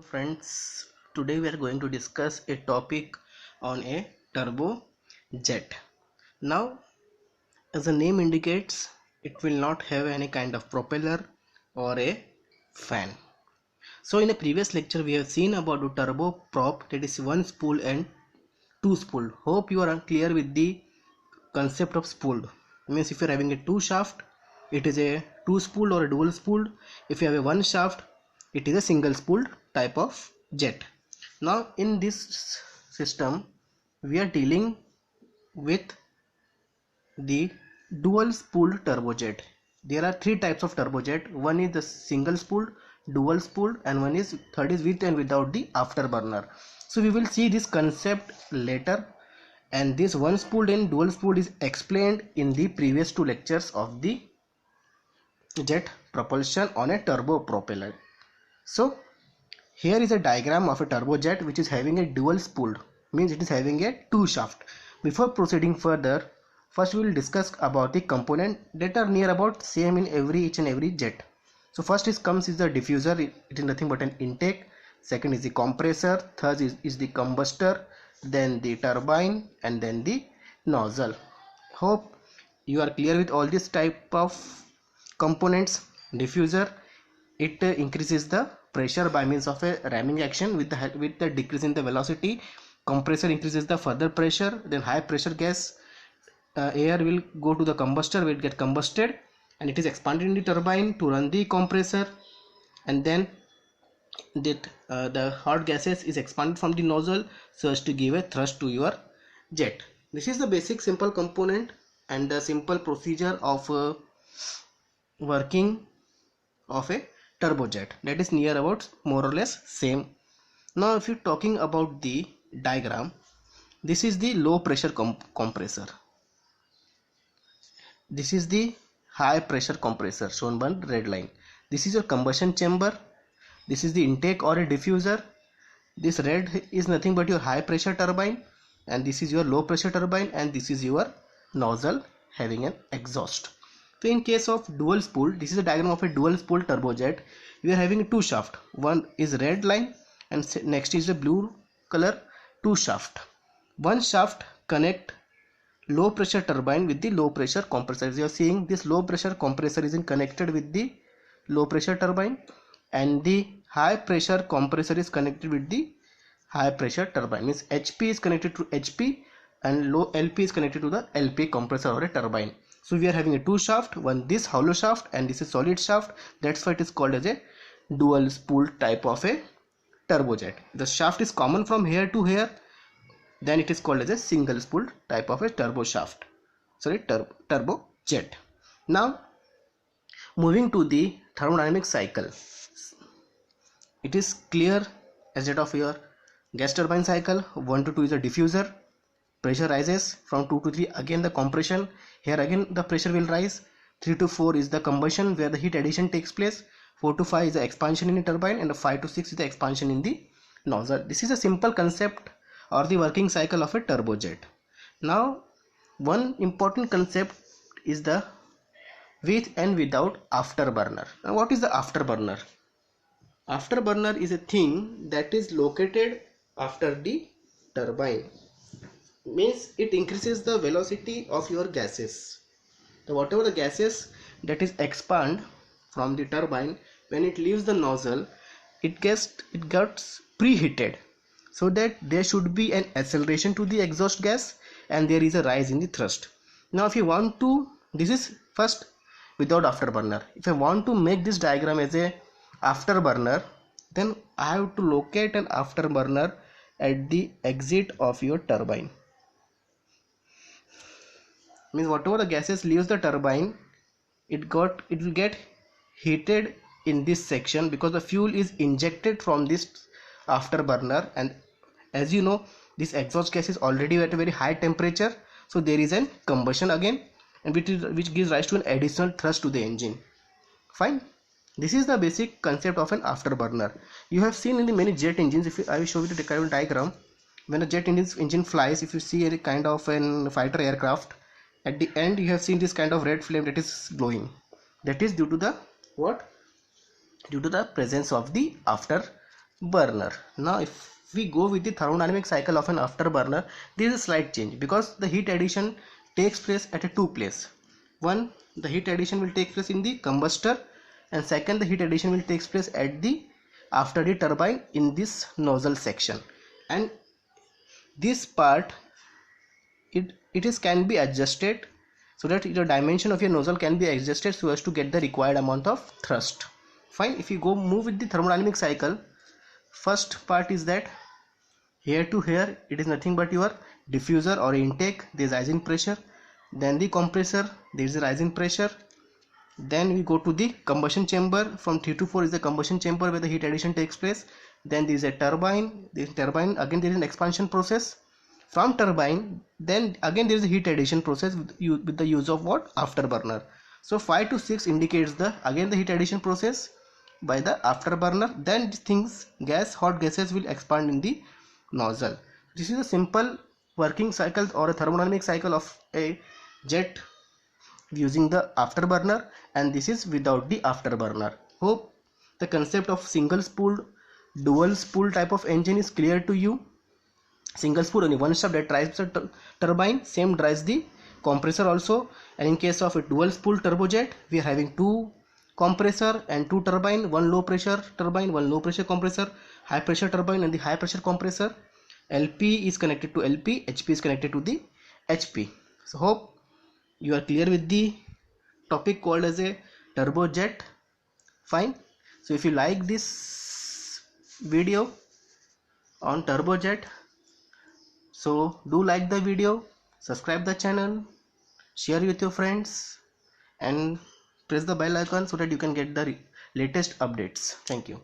friends, today we are going to discuss a topic on a turbojet. Now, as the name indicates, it will not have any kind of propeller or a fan. So in a previous lecture we have seen about the turboprop, that is one spool and two spool. Hope you are clear with the concept of spooled. Means if you are having a two shaft, it is a two spooled or a dual spooled. If you have a one shaft, it is a single spooled type of jet. Now in this system we are dealing with the dual spooled turbojet. There are three types of turbojet. One is the single spooled, dual spooled, and one is third is with and without the afterburner. So we will see this concept later, and this one spooled and dual spooled is explained in the previous two lectures of the jet propulsion on a turbo propeller. So here is a diagram of a turbojet which is having a dual spooled, means it is having a two shaft. Before proceeding further, first we will discuss about the component that are near about same in each and every jet. So first comes is the diffuser. It is nothing but an intake. Second is the compressor. Third is the combustor, then the turbine, and then the nozzle. Hope you are clear with all this type of components. Diffuser, it increases the pressure by means of a ramming action with the decrease in the velocity. Compressor increases the further pressure, then high pressure gas air will go to the combustor, will get combusted, and it is expanded in the turbine to run the compressor, and then the hot gases is expanded from the nozzle so as to give a thrust to your jet. This is the basic simple component and the simple procedure of working of a turbojet, that is near about more or less same. Now if you're talking about the diagram, this is the low pressure compressor, this is the high pressure compressor shown by red line. This is your combustion chamber, this is the intake or a diffuser. This red is nothing but your high pressure turbine, and this is your low pressure turbine, and this is your nozzle having an exhaust. So in case of dual spool, this is a diagram of a dual spool turbojet. We are having two shaft. One is red line and next is the blue color, two shaft. One shaft connect low pressure turbine with the low pressure compressor. As you are seeing, this low pressure compressor is connected with the low pressure turbine, and the high pressure compressor is connected with the high pressure turbine. Means HP is connected to HP and low LP is connected to the LP compressor or a turbine. So we are having a two shaft, one this hollow shaft and this is solid shaft. That's why it is called as a dual spool type of a turbojet. The shaft is common from here to here, then it is called as a single spool type of a turbo shaft, sorry, turbojet. Now moving to the thermodynamic cycle, it is clear as that of your gas turbine cycle. 1 to 2 is a diffuser, pressure rises. From 2 to 3 again the compression, here again the pressure will rise. 3 to 4 is the combustion where the heat addition takes place. 4 to 5 is the expansion in the turbine, and 5 to 6 is the expansion in the nozzle. This is a simple concept or the working cycle of a turbojet. Now one important concept is the with and without afterburner. Now what is the afterburner? Afterburner is a thing that is located after the turbine, means it increases the velocity of your gases. So whatever the gases that is expand from the turbine, when it leaves the nozzle, it gets preheated, so that there should be an acceleration to the exhaust gas and there is a rise in the thrust. Now if you want to, this is first without afterburner. If I want to make this diagram as a afterburner, then I have to locate an afterburner at the exit of your turbine. Means whatever the gases leaves the turbine, it will get heated in this section because the fuel is injected from this afterburner, and as you know, this exhaust gas is already at a very high temperature, so there is an combustion again, and which gives rise to an additional thrust to the engine. Fine. This is the basic concept of an afterburner. You have seen in the many jet engines. If I will show you the kind of diagram, when a jet engine flies, if you see any kind of an fighter aircraft, at the end you have seen this kind of red flame that is glowing. That is due to the what? Due to the presence of the afterburner. burner. Now if we go with the thermodynamic cycle of an afterburner, there is a slight change because the heat addition takes place at a two place. One, the heat addition will take place in the combustor, and second, the heat addition will take place at the after the turbine in this nozzle section. And this part, it is can be adjusted so that the dimension of your nozzle can be adjusted so as to get the required amount of thrust. Fine. If you go move with the thermodynamic cycle, first part is that here to here it is nothing but your diffuser or intake, there is rising pressure, then the compressor, there is a rising pressure, then we go to the combustion chamber. From 3 to 4 is the combustion chamber where the heat addition takes place. Then there is a turbine. This turbine, again there is an expansion process. From turbine, then again there is a heat addition process with the use of what? Afterburner. So 5 to 6 indicates the again the heat addition process by the afterburner. Then things, hot gases will expand in the nozzle. This is a simple working cycle or a thermodynamic cycle of a jet using the afterburner, and this is without the afterburner. Hope the concept of single spooled, dual spool type of engine is clear to you. Single spool, only one shaft that drives the turbine, same drives the compressor also. And in case of a dual spool turbojet, we are having two compressor and two turbine, one low pressure turbine, one low pressure compressor, high pressure turbine and the high pressure compressor. LP is connected to LP, HP is connected to the HP. So hope you are clear with the topic called as a turbojet. Fine. So if you like this video on turbojet, so do like the video, subscribe the channel, share with your friends and press the bell icon so that you can get the latest updates. Thank you.